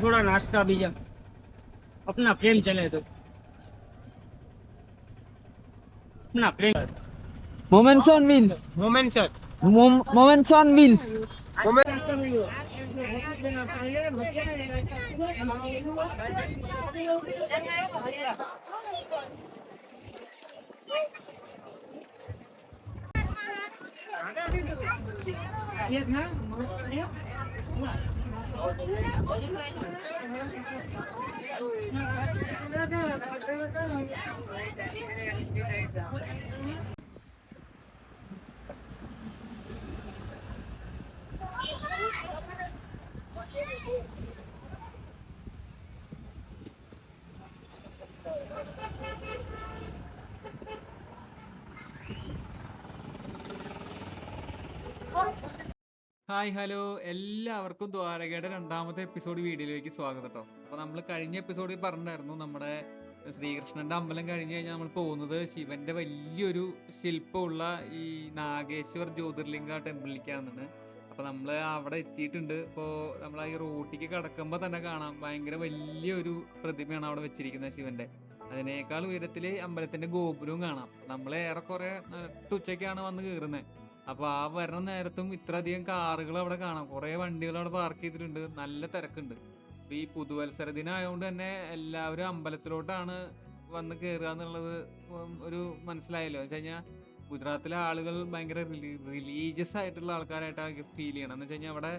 थोड़ा नाश्ता भी जब अपना प्रेम चले तो अपना प्रेम Moments on wheels. Moment sir Moments on wheels. Hi hello എല്ലാവർക്കും ദ്വാരകയുടെ രണ്ടാമത്തെ എപ്പിസോഡ് വീഡിയോയിലേക്ക് സ്വാഗതം കേട്ടോ. അപ്പോൾ നമ്മൾ കഴിഞ്ഞ എപ്പിസോഡിൽ പറഞ്ഞിട്ടുണ്ടായിരുന്നു നമ്മുടെ ശ്രീകൃഷ്ണന്റെ അമ്പലം കഴിഞ്ഞ് കഴിഞ്ഞാൽ നമ്മൾ പോകുന്നത് ശിവന്റെ വലിയൊരു ശില്പമുള്ള ഈ നാഗേശ്വർ ജ്യോതിർലിംഗ ടെമ്പിളിലേക്കാണെന്നാണ്. അപ്പോൾ നമ്മൾ അവിടെ എത്തിയിട്ടുണ്ട്. ഇപ്പോൾ നമ്മൾ ഈ റോട്ടിക്ക് കടക്കുമ്പോൾ തന്നെ കാണാം ഭയങ്കര വലിയൊരു പ്രതിമയാണ് അവിടെ വെച്ചിരിക്കുന്നത് ശിവന്റെ. അതിനേക്കാൾ ഉയരത്തിൽ അമ്പലത്തിന്റെ ഗോപുരവും കാണാം. നമ്മൾ ഏറെക്കുറെ ഉച്ചയ്ക്കാണ് വന്ന് കയറുന്നത്. അപ്പൊ ആ വരുന്ന നേരത്തും ഇത്രയധികം കാറുകൾ അവിടെ കാണാം. കുറെ വണ്ടികൾ അവിടെ പാർക്ക് ചെയ്തിട്ടുണ്ട്. നല്ല തിരക്കുണ്ട്. അപ്പൊ ഈ പുതുവത്സര ദിനം ആയതുകൊണ്ട് തന്നെ എല്ലാവരും അമ്പലത്തിലോട്ടാണ് വന്ന് കയറുക എന്നുള്ളത് ഒരു മനസ്സിലായല്ലോ. എന്ന് വെച്ച് കഴിഞ്ഞാൽ ഗുജറാത്തിലെ ആളുകൾ ഭയങ്കര റിലീജിയസ് ആയിട്ടുള്ള ആൾക്കാരായിട്ടാണ് ഫീൽ ചെയ്യണം. എന്ന് വെച്ച് കഴിഞ്ഞാൽ അവിടെ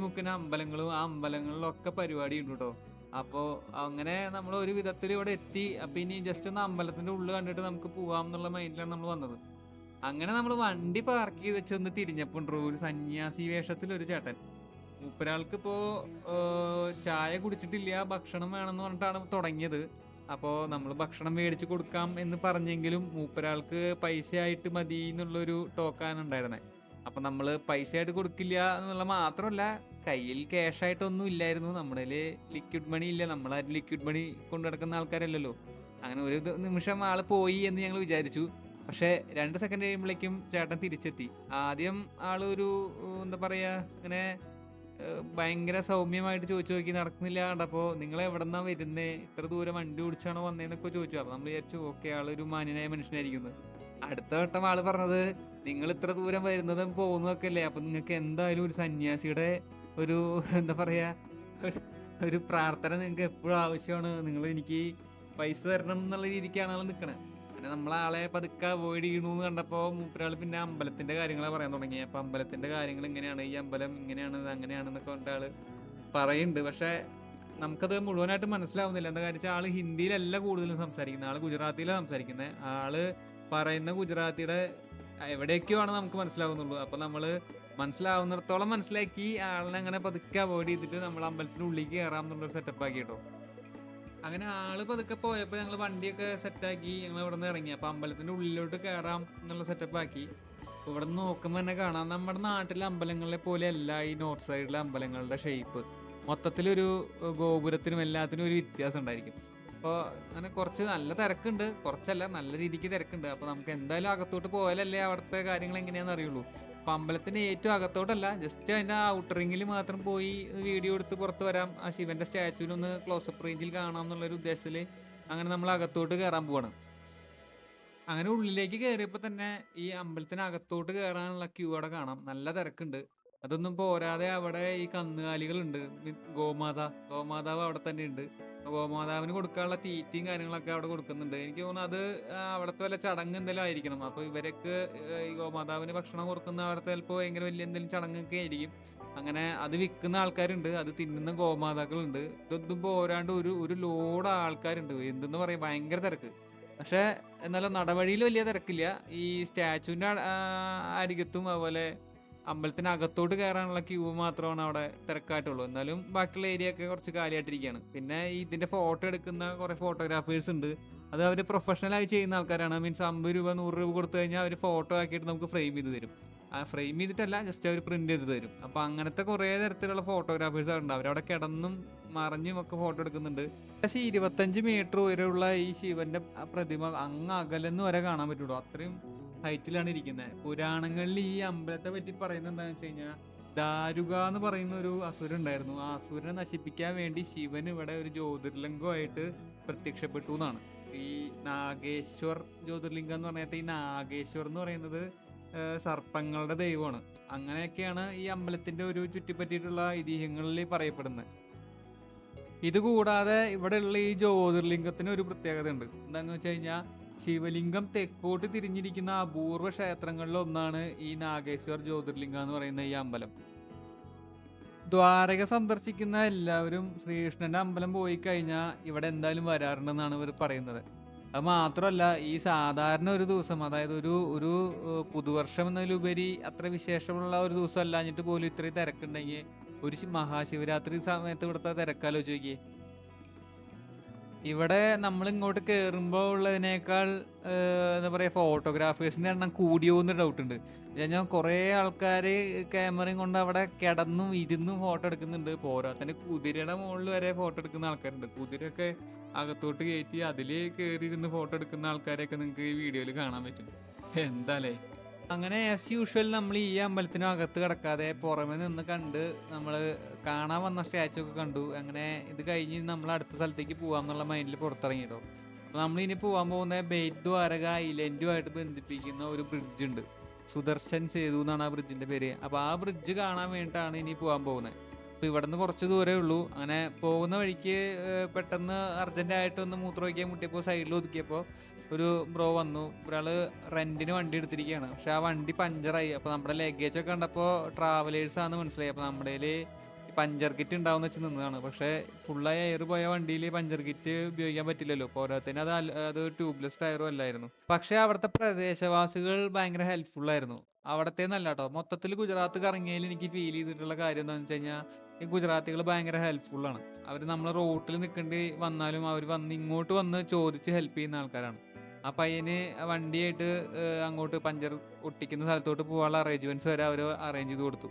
മുക്കിന് അമ്പലങ്ങളും ആ അമ്പലങ്ങളിലൊക്കെ പരിപാടി ഉണ്ട് കേട്ടോ. അപ്പോൾ അങ്ങനെ നമ്മൾ ഒരു വിധത്തിൽ ഇവിടെ എത്തി. അപ്പൊ ഇനി ജസ്റ്റ് ഒന്ന് അമ്പലത്തിന്റെ ഉള്ളിൽ കണ്ടിട്ട് നമുക്ക് പോവാം എന്നുള്ള മൈൻഡിലാണ് നമ്മൾ വന്നത്. അങ്ങനെ നമ്മൾ വണ്ടി പാർക്ക് ചെയ്ത് വെച്ചൊന്ന് തിരിഞ്ഞപ്പോൾ ഒരു സന്യാസി വേഷത്തിൽ ഒരു ചേട്ടൻ. മൂപ്പരാൾക്ക് ഇപ്പോ ചായ കുടിച്ചിട്ടില്ല, ഭക്ഷണം വേണമെന്ന് പറഞ്ഞിട്ടാണ് തുടങ്ങിയത്. അപ്പോൾ നമ്മൾ ഭക്ഷണം മേടിച്ച് കൊടുക്കാം എന്ന് പറഞ്ഞെങ്കിലും മൂപ്പരാൾക്ക് പൈസ ആയിട്ട് മതി എന്നുള്ളൊരു ടോക്കാണ് ഉണ്ടായിരുന്നത്. അപ്പൊ നമ്മൾ പൈസ ആയിട്ട് കൊടുക്കില്ല എന്നുള്ള മാത്രമല്ല, കയ്യിൽ ക്യാഷ് ആയിട്ടൊന്നും ഇല്ലായിരുന്നു. നമ്മുടെ ലിക്വിഡ് മണി ഇല്ല. നമ്മളാരും ലിക്വിഡ് മണി കൊണ്ടു നടക്കുന്ന ആൾക്കാരല്ലല്ലോ. അങ്ങനെ ഒരു നിമിഷം ആള് പോയി എന്ന് ഞങ്ങൾ വിചാരിച്ചു. പക്ഷെ 2 സെക്കൻഡ് കഴിയുമ്പോഴേക്കും ചേട്ടൻ തിരിച്ചെത്തി. ആദ്യം ആള് ഒരു എന്താ പറയാ, ഇങ്ങനെ ഭയങ്കര സൗമ്യമായിട്ട് ചോദിച്ചു നോക്കി, നടക്കുന്നില്ല കണ്ടപ്പോ നിങ്ങൾ എവിടെന്നാ വരുന്നേ, ഇത്ര ദൂരം വണ്ടി ഓടിച്ചാണോ വന്നേന്നൊക്കെ ചോദിച്ചു. അപ്പൊ നമ്മൾ വിചാരിച്ചു ഓക്കെ ആളൊരു മാന്യനായ മനുഷ്യനായിരിക്കുന്നു. അടുത്ത വട്ടം ആള് പറഞ്ഞത്, നിങ്ങൾ ഇത്ര ദൂരം വരുന്നതും പോകുന്നതൊക്കെ അല്ലേ, അപ്പൊ നിങ്ങൾക്ക് എന്തായാലും ഒരു സന്യാസിയുടെ ഒരു എന്താ പറയാ ഒരു പ്രാർത്ഥന നിങ്ങൾക്ക് എപ്പോഴും ആവശ്യമാണ്, നിങ്ങൾ എനിക്ക് പൈസ തരണം എന്നുള്ള രീതിക്കാണ് ആൾ നിൽക്കണത്. പിന്നെ നമ്മളാളെ പതുക്കെ അവോയ്ഡ് ചെയ്യണമെന്ന് കണ്ടപ്പോൾ മൂപ്പരാൾ പിന്നെ അമ്പലത്തിന്റെ കാര്യങ്ങളെ പറയാൻ തുടങ്ങി. അപ്പൊ അമ്പലത്തിന്റെ കാര്യങ്ങൾ ഇങ്ങനെയാണ്, ഈ അമ്പലം ഇങ്ങനെയാണ് അങ്ങനെയാണെന്നൊക്കെ പറഞ്ഞിട്ട് ആള് പറയുന്നുണ്ട്. പക്ഷെ നമുക്കത് മുഴുവനായിട്ട് മനസ്സിലാവുന്നില്ല. എന്താ കാര്യം വെച്ചാൽ ആള് ഹിന്ദിയിലല്ല കൂടുതലും സംസാരിക്കുന്നത്, ആള് ഗുജറാത്തിയിലാണ് സംസാരിക്കുന്നത്. ആള് പറയുന്ന ഗുജറാത്തിയുടെ എവിടെയൊക്കെയോ ആണ് നമുക്ക് മനസ്സിലാവുന്നുള്ളൂ. അപ്പൊ നമ്മള് മനസ്സിലാവുന്നിടത്തോളം മനസ്സിലാക്കി ആളിനെ അങ്ങനെ പതുക്കെ അവോയ്ഡ് ചെയ്തിട്ട് നമ്മൾ അമ്പലത്തിനുള്ളിലേക്ക് കയറാം എന്നുള്ളൊരു സെറ്റപ്പ് ആക്കി കേട്ടോ. അങ്ങനെ ആള് പതുക്കെ പോയപ്പോ ഞങ്ങൾ വണ്ടിയൊക്കെ സെറ്റാക്കി ഞങ്ങൾ ഇവിടെ നിന്ന് ഇറങ്ങി. അപ്പൊ അമ്പലത്തിന്റെ ഉള്ളിലോട്ട് കയറാം എന്നുള്ള സെറ്റപ്പ് ആക്കി. ഇവിടെ നിന്ന് നോക്കുമ്പോൾ തന്നെ കാണാം നമ്മുടെ നാട്ടിലെ അമ്പലങ്ങളെ പോലെ അല്ല ഈ നോർത്ത് സൈഡിലെ അമ്പലങ്ങളുടെ ഷേപ്പ്. മൊത്തത്തിലൊരു ഗോപുരത്തിനും എല്ലാത്തിനും ഒരു വ്യത്യാസം ഉണ്ടായിരിക്കും. അപ്പോൾ അങ്ങനെ കുറച്ച് നല്ല തിരക്കുണ്ട്, കുറച്ചല്ല നല്ല രീതിക്ക് തിരക്കുണ്ട്. അപ്പൊ നമുക്ക് എന്തായാലും അകത്തോട്ട് പോയാലല്ലേ അവിടുത്തെ കാര്യങ്ങൾ എങ്ങനെയാണെന്ന് അറിയുള്ളൂ. അപ്പൊ അമ്പലത്തിന്റെ ഏറ്റവും അകത്തോട്ടല്ല, ജസ്റ്റ് അതിന്റെ ഔട്ടർ റിംഗിൽ മാത്രം പോയി വീഡിയോ എടുത്ത് പുറത്ത് വരാം, ആ ശിവന്റെ സ്റ്റാച്ചുവിനൊന്ന് ക്ലോസപ്പ് റേഞ്ചിൽ കാണാം എന്നുള്ളൊരു ഉദ്ദേശത്തില് അങ്ങനെ നമ്മൾ അകത്തോട്ട് കയറാൻ പോവാണ്. അങ്ങനെ ഉള്ളിലേക്ക് കയറിയപ്പോ തന്നെ ഈ അമ്പലത്തിനകത്തോട്ട് കയറാനുള്ള ക്യൂ അവിടെ കാണാം. നല്ല തിരക്കുണ്ട്. അതൊന്നും പോരാതെ അവിടെ ഈ കന്നുകാലികളുണ്ട്. ഗോമാതാവ് അവിടെ തന്നെ ഉണ്ട്. ഗോമാതാവിന് കൊടുക്കാനുള്ള തീറ്റയും കാര്യങ്ങളൊക്കെ അവിടെ കൊടുക്കുന്നുണ്ട്. എനിക്ക് തോന്നുന്നു അത് അവിടുത്തെ വല്ല ചടങ്ങ് എന്തെങ്കിലും ആയിരിക്കണം. അപ്പൊ ഇവരൊക്കെ ഈ ഗോമാതാവിന് ഭക്ഷണം കൊടുക്കുന്ന അവിടുത്തെ ചിലപ്പോൾ ഭയങ്കര വലിയ എന്തെങ്കിലും ചടങ്ങൊക്കെ ആയിരിക്കും. അങ്ങനെ അത് വിൽക്കുന്ന ആൾക്കാരുണ്ട്, അത് തിന്നുന്ന ഗോമാതാക്കളുണ്ട്. ഇതൊന്നും പോരാണ്ട് ഒരു ലോഡ് ആൾക്കാരുണ്ട്. എന്തെന്ന് പറയാ, ഭയങ്കര തിരക്ക്. പക്ഷെ എന്നാലും നടവഴിയിൽ വലിയ തിരക്കില്ല. ഈ സ്റ്റാച്ചുവിന്റെ അരികത്തും അതുപോലെ അമ്പലത്തിനകത്തോട്ട് കയറാനുള്ള ക്യൂ മാത്രമാണ് അവിടെ തിരക്കായിട്ടുള്ളൂ. എന്നാലും ബാക്കിയുള്ള ഏരിയ ഒക്കെ കുറച്ച് കാലിയായിട്ടിരിക്കുകയാണ്. പിന്നെ ഇതിന്റെ ഫോട്ടോ എടുക്കുന്ന കുറെ ഫോട്ടോഗ്രാഫേഴ്സ് ഉണ്ട്. അത് അവർ പ്രൊഫഷണൽ ആയി ചെയ്യുന്ന ആൾക്കാരാണ്. മീൻസ് 50 രൂപ 100 രൂപ കൊടുത്തു കഴിഞ്ഞാൽ അവർ ഫോട്ടോ ആക്കിയിട്ട് നമുക്ക് ഫ്രെയിം ചെയ്ത് തരും. ഫ്രെയിം ചെയ്തിട്ടല്ല, ജസ്റ്റ് അവർ പ്രിന്റ് ചെയ്ത് തരും. അപ്പൊ അങ്ങനത്തെ കുറെ തരത്തിലുള്ള ഫോട്ടോഗ്രാഫേഴ്സ് ഉണ്ട്. അവരവിടെ കിടന്നും മറിഞ്ഞും ഒക്കെ ഫോട്ടോ എടുക്കുന്നുണ്ട്. പക്ഷേ 25 മീറ്റർ ഉയരമുള്ള ഈ ശിവന്റെ പ്രതിമ അങ്ങ് അകലെന്ന് വരെ കാണാൻ പറ്റുള്ളൂ. അത്രയും ഹൈറ്റിലാണ് ഇരിക്കുന്നത്. പുരാണങ്ങളിൽ ഈ അമ്പലത്തെ പറ്റി പറയുന്നത് എന്താണെന്ന് വെച്ച് കഴിഞ്ഞാൽ ദാരുക എന്ന് പറയുന്ന ഒരു അസുരൻ ഉണ്ടായിരുന്നു. ആ അസുരനെ നശിപ്പിക്കാൻ വേണ്ടി ശിവൻ ഇവിടെ ഒരു ജ്യോതിർലിംഗമായിട്ട് പ്രത്യക്ഷപ്പെട്ടു എന്നാണ്. ഈ നാഗേശ്വർ ജ്യോതിർലിംഗം എന്ന് പറഞ്ഞാൽ ഈ നാഗേശ്വർ എന്ന് പറയുന്നത് സർപ്പങ്ങളുടെ ദൈവമാണ്. അങ്ങനെയൊക്കെയാണ് ഈ അമ്പലത്തിന്റെ ഒരു ചുറ്റിപ്പറ്റിയിട്ടുള്ള ഐതിഹ്യങ്ങളിൽ പറയപ്പെടുന്നത്. ഇതുകൂടാതെ ഇവിടെയുള്ള ഈ ജ്യോതിർലിംഗത്തിന് ഒരു പ്രത്യേകത ഉണ്ട്. എന്താണെന്ന് വെച്ച് കഴിഞ്ഞാൽ ശിവലിംഗം തെക്കോട്ട് തിരിഞ്ഞിരിക്കുന്ന അപൂർവ ക്ഷേത്രങ്ങളിൽ ഒന്നാണ് ഈ നാഗേശ്വർ ജ്യോതിർലിംഗം എന്ന് പറയുന്ന ഈ അമ്പലം. ദ്വാരക സന്ദർശിക്കുന്ന എല്ലാവരും ശ്രീകൃഷ്ണന്റെ അമ്പലം പോയി കഴിഞ്ഞാൽ ഇവിടെ എന്തായാലും വരാറുണ്ടെന്നാണ് ഇവർ പറയുന്നത്. അത് മാത്രമല്ല, ഈ സാധാരണ ഒരു ദിവസം, അതായത് ഒരു ഒരു പുതുവർഷം എന്നതിലുപരി അത്ര വിശേഷമുള്ള ഒരു ദിവസം അല്ലാഞ്ഞിട്ട് പോലും ഇത്രയും തിരക്കുണ്ടെങ്കിൽ ഒരു മഹാശിവരാത്രി സമയത്ത് ഇവിടുത്തെ തിരക്കാലോചിച്ച് നോക്കിയേ. ഇവിടെ നമ്മൾ ഇങ്ങോട്ട് കയറുമ്പോൾ ഉള്ളതിനേക്കാൾ എന്താ പറയുക, ഫോട്ടോഗ്രാഫേഴ്സിന്റെ എണ്ണം കൂടിയോ എന്ന് ഡൗട്ട് ഉണ്ട്. ഞാൻ കുറേ ആൾക്കാർ ക്യാമറയും കൊണ്ട് അവിടെ കിടന്നും ഇരുന്നും ഫോട്ടോ എടുക്കുന്നുണ്ട്. പോരാത്തന്നെ കുതിരയുടെ മുകളിൽ വരെ ഫോട്ടോ എടുക്കുന്ന ആൾക്കാരുണ്ട്. കുതിരയൊക്കെ അകത്തോട്ട് കയറ്റി അതിൽ കയറിയിരുന്ന് ഫോട്ടോ എടുക്കുന്ന ആൾക്കാരെയൊക്കെ നിങ്ങൾക്ക് ഈ വീഡിയോയിൽ കാണാൻ പറ്റും. എന്താലേ. അങ്ങനെ ആസ് യൂഷ്വൽ നമ്മൾ ഈ അമ്പലത്തിനകത്ത് കിടക്കാതെ പുറമെ നിന്ന് കണ്ട് നമ്മൾ കാണാൻ വന്ന സ്റ്റാച്ചു ഒക്കെ കണ്ടു. അങ്ങനെ ഇത് കഴിഞ്ഞ് നമ്മൾ അടുത്ത സ്ഥലത്തേക്ക് പോകാം എന്നുള്ള മൈൻഡിൽ പുറത്തിറങ്ങിയിട്ടോ. അപ്പോൾ നമ്മൾ ഇനി പോകാൻ പോകുന്ന ബേറ്റ് ദ്വാരക ഐലൻഡുമായിട്ട് ബന്ധിപ്പിക്കുന്ന ഒരു ബ്രിഡ്ജ് ഉണ്ട്. സുദർശൻ സേതു എന്നാണ് ആ ബ്രിഡ്ജിന്റെ പേര്. അപ്പോൾ ആ ബ്രിഡ്ജ് കാണാൻ വേണ്ടിയിട്ടാണ് ഇനി പോകാൻ പോകുന്നത്. അപ്പോൾ ഇവിടെ നിന്ന് കുറച്ച് ദൂരമേ ഉള്ളൂ. അങ്ങനെ പോകുന്ന വഴിക്ക് പെട്ടെന്ന് അർജന്റായിട്ടൊന്ന് മൂത്രമൊഴിക്കാൻ മുട്ടിയപ്പോൾ സൈഡിൽ ഒതുക്കിയപ്പോൾ ഒരു ബ്രോ വന്നു. ഒരാള് റെന്റിന് വണ്ടി എടുത്തിരിക്കുകയാണ്. പക്ഷെ ആ വണ്ടി പഞ്ചറായി. അപ്പോൾ നമ്മുടെ ലഗേജ് ഒക്കെ കണ്ടപ്പോൾ ട്രാവലേഴ്സ് ആണെന്ന് മനസ്സിലായി. അപ്പോൾ നമ്മുടെ പഞ്ചർ കിറ്റ് ഉണ്ടാവുന്ന വെച്ച് നിന്നതാണ്. പക്ഷേ ഫുള്ളായി എയർ പോയ വണ്ടിയിൽ പഞ്ചർ കിറ്റ് ഉപയോഗിക്കാൻ പറ്റില്ലല്ലോ. പോരാത്തതിന് അത് ട്യൂബ്ലെസ് ടയറും അല്ലായിരുന്നു. പക്ഷേ അവിടുത്തെ പ്രദേശവാസികൾ ഭയങ്കര ഹെൽപ്ഫുൾ ആയിരുന്നു. അവിടത്തെ നല്ല കേട്ടോ. മൊത്തത്തിൽ ഗുജറാത്ത് കറങ്ങിയതിൽ എനിക്ക് ഫീൽ ചെയ്തിട്ടുള്ള കാര്യം എന്താണെന്ന് വെച്ച് കഴിഞ്ഞാൽ ഈ ഗുജറാത്തികൾ ഭയങ്കര ഹെൽപ്ഫുള്ളാണ്. അവർ നമ്മൾ റോട്ടിൽ നിൽക്കേണ്ടി വന്നാലും അവർ ഇങ്ങോട്ട് വന്ന് ചോദിച്ച് ഹെൽപ്പ് ചെയ്യുന്ന ആൾക്കാരാണ്. ആ പയ്യന് വണ്ടിയായിട്ട് അങ്ങോട്ട് പഞ്ചർ ഒട്ടിക്കുന്ന സ്ഥലത്തോട്ട് പോകാനുള്ള അറേഞ്ച്മെന്റ്സ് വരെ അവർ അറേഞ്ച് ചെയ്ത് കൊടുത്തു.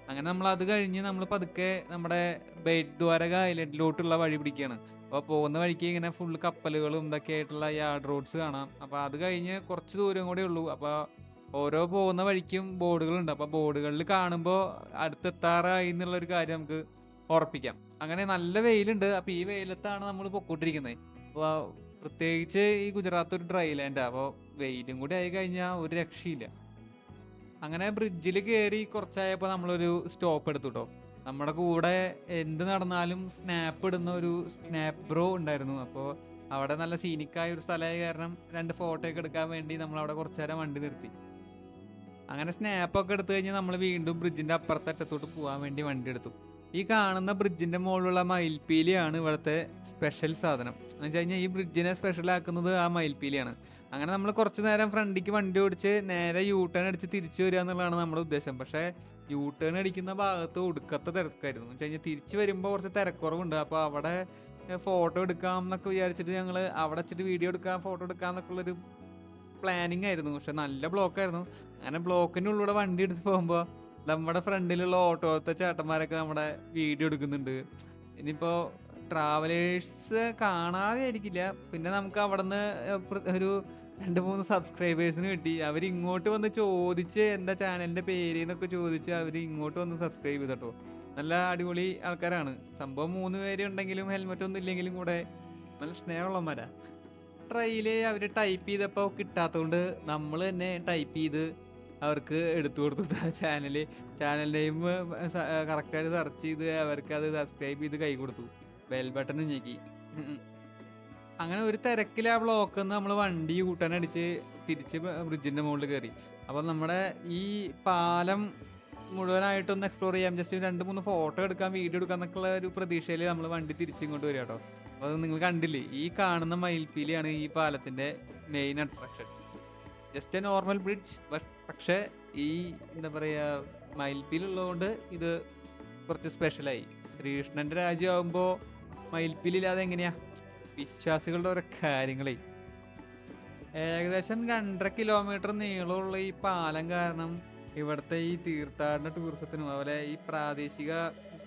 അങ്ങനെ നമ്മൾ അത് കഴിഞ്ഞ് നമ്മൾ പതുക്കെ നമ്മുടെ ബേറ്റ് ദ്വാരക ഐലൻഡിലോട്ടുള്ള വഴി പിടിക്കുകയാണ്. അപ്പോൾ പോകുന്ന വഴിക്ക് ഇങ്ങനെ ഫുൾ കപ്പലുകളും ഇതൊക്കെ ആയിട്ടുള്ള യാർഡ് റോഡ്സ് കാണാം. അപ്പോൾ അത് കഴിഞ്ഞ് കുറച്ച് ദൂരം കൂടെ ഉള്ളൂ. അപ്പോൾ ഓരോ പോകുന്ന വഴിക്കും ബോർഡുകളുണ്ട്. അപ്പോൾ ബോർഡുകളിൽ കാണുമ്പോൾ അടുത്തെത്താറായി എന്നുള്ളൊരു കാര്യം നമുക്ക് ഉറപ്പിക്കാം. അങ്ങനെ നല്ല വെയിലുണ്ട്. അപ്പോൾ ഈ വെയിലത്താണ് നമ്മൾ പൊക്കോട്ടിരിക്കുന്നത്. അപ്പോൾ പ്രത്യേകിച്ച് ഈ ഗുജറാത്ത് ഒരു ഡ്രൈ ലാൻഡാണ്. അപ്പോൾ വെയിലും കൂടി ആയി കഴിഞ്ഞാൽ ഒരു രക്ഷയില്ല. അങ്ങനെ ബ്രിഡ്ജിൽ കയറി കുറച്ചായപ്പോൾ നമ്മളൊരു സ്റ്റോപ്പ് എടുത്തു കേട്ടോ. നമ്മുടെ കൂടെ എന്ത് നടന്നാലും സ്നാപ്പ് ഇടുന്ന ഒരു സ്നാപ്പ് ബ്രോ ഉണ്ടായിരുന്നു. അപ്പോൾ അവിടെ നല്ല സീനിക്കായ ഒരു സ്ഥലമായ കാരണം 2 ഫോട്ടോ ഒക്കെ എടുക്കാൻ വേണ്ടി നമ്മൾ അവിടെ കുറച്ചു നേരം വണ്ടി നിർത്തി. അങ്ങനെ സ്നാപ്പൊക്കെ എടുത്തു കഴിഞ്ഞാൽ നമ്മൾ വീണ്ടും ബ്രിഡ്ജിന്റെ അപ്പുറത്തറ്റത്തോട്ട് പോകാൻ വേണ്ടി വണ്ടി എടുത്തു. ഈ കാണുന്ന ബ്രിഡ്ജിന്റെ മുകളിലുള്ള മയിൽപ്പീലിയാണ് ഇവിടുത്തെ സ്പെഷ്യൽ സാധനം. എന്ന് വെച്ച് കഴിഞ്ഞാൽ ഈ ബ്രിഡ്ജിനെ സ്പെഷ്യൽ ആക്കുന്നത് ആ മയിൽപ്പീലിയാണ്. അങ്ങനെ നമ്മൾ കുറച്ച് നേരം ഫ്രണ്ടിക്ക് വണ്ടി ഓടിച്ച് നേരെ യൂ ടേൺ അടിച്ച് തിരിച്ചു വരിക എന്നുള്ളതാണ് നമ്മുടെ ഉദ്ദേശം. പക്ഷേ യൂ ടേൺ അടിക്കുന്ന ഭാഗത്ത് ഒടുക്കത്തെ തിരക്കായിരുന്നു. എന്ന് വെച്ച് കഴിഞ്ഞാൽ തിരിച്ചു വരുമ്പോൾ കുറച്ച് തിരക്കുറവുണ്ട്. അപ്പോൾ അവിടെ ഫോട്ടോ എടുക്കാം എന്നൊക്കെ വിചാരിച്ചിട്ട് ഞങ്ങൾ അവിടെ വെച്ചിട്ട് വീഡിയോ എടുക്കാം, ഫോട്ടോ എടുക്കാം എന്നൊക്കെ ഉള്ളൊരു പ്ലാനിങ് ആയിരുന്നു. പക്ഷെ നല്ല ബ്ലോക്കായിരുന്നു. അങ്ങനെ ബ്ലോക്കിൻ്റെ ഉള്ളിലൂടെ വണ്ടി എടുത്ത് പോകുമ്പോൾ നമ്മുടെ ഫ്രണ്ടിലുള്ള ഓട്ടോത്തെ ചേട്ടന്മാരൊക്കെ നമ്മുടെ വീഡിയോ എടുക്കുന്നുണ്ട്. ഇനിയിപ്പോൾ ട്രാവലേഴ്സ് കാണാതെ ആയിരിക്കില്ല. പിന്നെ നമുക്ക് അവിടെ നിന്ന് ഒരു 2-3 സബ്സ്ക്രൈബേഴ്സിന് കിട്ടി. അവരിങ്ങോട്ട് വന്ന് ചോദിച്ച് എന്താ ചാനലിൻ്റെ പേര് എന്നൊക്കെ ചോദിച്ച് അവർ ഇങ്ങോട്ട് വന്ന് സബ്സ്ക്രൈബ് ചെയ്തോ. നല്ല അടിപൊളി ആൾക്കാരാണ്. സംഭവം 3 പേര് ഉണ്ടെങ്കിലും ഹെൽമെറ്റ് ഒന്നും ഇല്ലെങ്കിലും കൂടെ നല്ല സ്നേഹമുള്ളവന്മാരാ. ട്രൈയിൽ അവർ ടൈപ്പ് ചെയ്തപ്പോൾ കിട്ടാത്തതുകൊണ്ട് നമ്മൾ തന്നെ ടൈപ്പ് ചെയ്ത് അവർക്ക് എടുത്തു കൊടുത്തു. ചാനൽ നെയിം കറക്റ്റായിട്ട് സെർച്ച് ചെയ്ത് അവർക്ക് അത് സബ്സ്ക്രൈബ് ചെയ്ത് കൈ കൊടുത്തു. ബെൽ ബട്ടൺ ഞെക്കി. അങ്ങനെ ഒരു തിരക്കിൽ ആ ബ്ലോക്കിൽ നിന്ന് നമ്മൾ വണ്ടി കൂട്ടാനടിച്ച് തിരിച്ച് ബ്രിഡ്ജിൻ്റെ മുകളിൽ കയറി. അപ്പോൾ നമ്മുടെ ഈ പാലം മുഴുവനായിട്ടൊന്ന് എക്സ്പ്ലോർ ചെയ്യാം, ജസ്റ്റ് 2-3 ഫോട്ടോ എടുക്കാം, വീഡിയോ എടുക്കാം എന്നൊക്കെയുള്ള ഒരു പ്രതീക്ഷയിൽ നമ്മൾ വണ്ടി തിരിച്ചിങ്ങോട്ട് വരിക കേട്ടോ. അപ്പോൾ അത് നിങ്ങൾ കണ്ടില്ലേ, ഈ കാണുന്ന മയിൽപ്പീലിയാണ് ഈ പാലത്തിൻ്റെ main attraction. Just A normal bridge, പക്ഷേ ഈ എന്താ പറയുക മയിൽപ്പീലുള്ളതുകൊണ്ട് ഇത് കുറച്ച് സ്പെഷ്യലായി. ശ്രീകൃഷ്ണൻ്റെ രാജ്യമാകുമ്പോൾ മയിൽപ്പീലില്ലാതെ എങ്ങനെയാ? വിശ്വാസികളുടെ ഓരോ കാര്യങ്ങളെ. ഏകദേശം 2.5 കിലോമീറ്റർ നീളമുള്ള ഈ പാലം കാരണം ഇവിടുത്തെ ഈ തീർത്ഥാടന ടൂറിസത്തിനും അതുപോലെ ഈ പ്രാദേശിക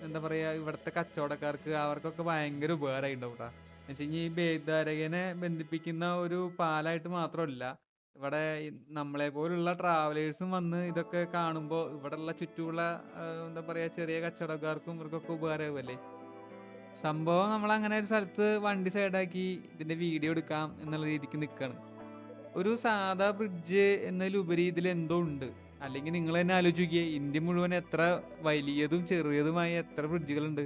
എന്താ പറയുക ഇവിടുത്തെ കച്ചവടക്കാർക്ക് അവർക്കൊക്കെ ഭയങ്കര ഉപകാരമായി ഉണ്ടാവും കേട്ടോ. എന്ന് വെച്ച് കഴിഞ്ഞാൽ ഈ ബേദ്വാരകനെ ബന്ധിപ്പിക്കുന്ന ഒരു പാലമായിട്ട് മാത്രമല്ല, ഇവിടെ നമ്മളെ പോലുള്ള ട്രാവലേഴ്സും വന്ന് ഇതൊക്കെ കാണുമ്പോൾ ഇവിടെയുള്ള ചുറ്റുമുള്ള എന്താ പറയാ ചെറിയ കച്ചവടക്കാർക്കും ഇവർക്കൊക്കെ ഉപകാരമാകുമല്ലേ. സംഭവം നമ്മൾ അങ്ങനെ ഒരു സ്ഥലത്ത് വണ്ടി സൈഡാക്കി ഇതിന്റെ വീഡിയോ എടുക്കാം എന്നുള്ള രീതിക്ക് നിൽക്കുകയാണ്. ഒരു സാധാ ബ്രിഡ്ജ് എന്നതിലുപരി ഇതിൽ എന്തോ ഉണ്ട്. അല്ലെങ്കിൽ നിങ്ങൾ തന്നെ ആലോചിക്കുക, ഇന്ത്യ മുഴുവൻ എത്ര വലിയതും ചെറിയതുമായ എത്ര ബ്രിഡ്ജുകളുണ്ട്.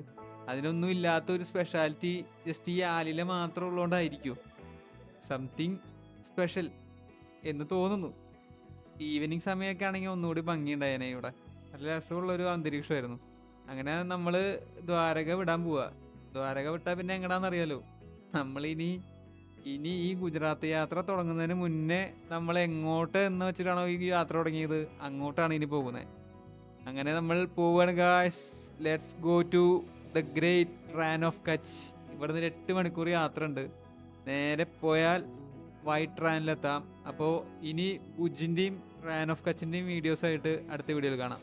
അതിനൊന്നും ഇല്ലാത്ത ഒരു സ്പെഷ്യാലിറ്റി ജസ്റ്റ് ഈ ആലില മാത്രം ഉള്ളതുകൊണ്ടായിരിക്കും സംതിങ് സ്പെഷ്യൽ എന്ന് തോന്നുന്നു. ഈവനിങ് സമയമൊക്കെ ആണെങ്കിൽ ഒന്നുകൂടി ഭംഗിയുണ്ടായേനെ. ഇവിടെ നല്ല രസമുള്ളൊരു അന്തരീക്ഷമായിരുന്നു. അങ്ങനെ നമ്മൾ ദ്വാരക വിടാൻ പോവാ. ദ്വാരക വിട്ടാൽ പിന്നെ എങ്ങടാന്നറിയാലോ, നമ്മളിനി ഈ ഗുജറാത്ത് യാത്ര തുടങ്ങുന്നതിന് മുന്നേ നമ്മൾ എങ്ങോട്ട് എന്ന് വെച്ചിട്ടാണോ ഈ യാത്ര തുടങ്ങിയത്, അങ്ങോട്ടാണ് ഇനി പോകുന്നത്. അങ്ങനെ നമ്മൾ പോവാണ് guys. Let's go to the Great Rann of Kutch. ഇവിടുന്ന് 8 മണിക്കൂർ യാത്ര ഉണ്ട്. നേരെ പോയാൽ വൈറ്റ് റാനിലെത്താം. അപ്പോൾ ഇനി ഭുജിൻ്റെയും റാൻ ഓഫ് കച്ചിൻ്റെയും വീഡിയോസായിട്ട് അടുത്ത വീഡിയോയിൽ കാണാം.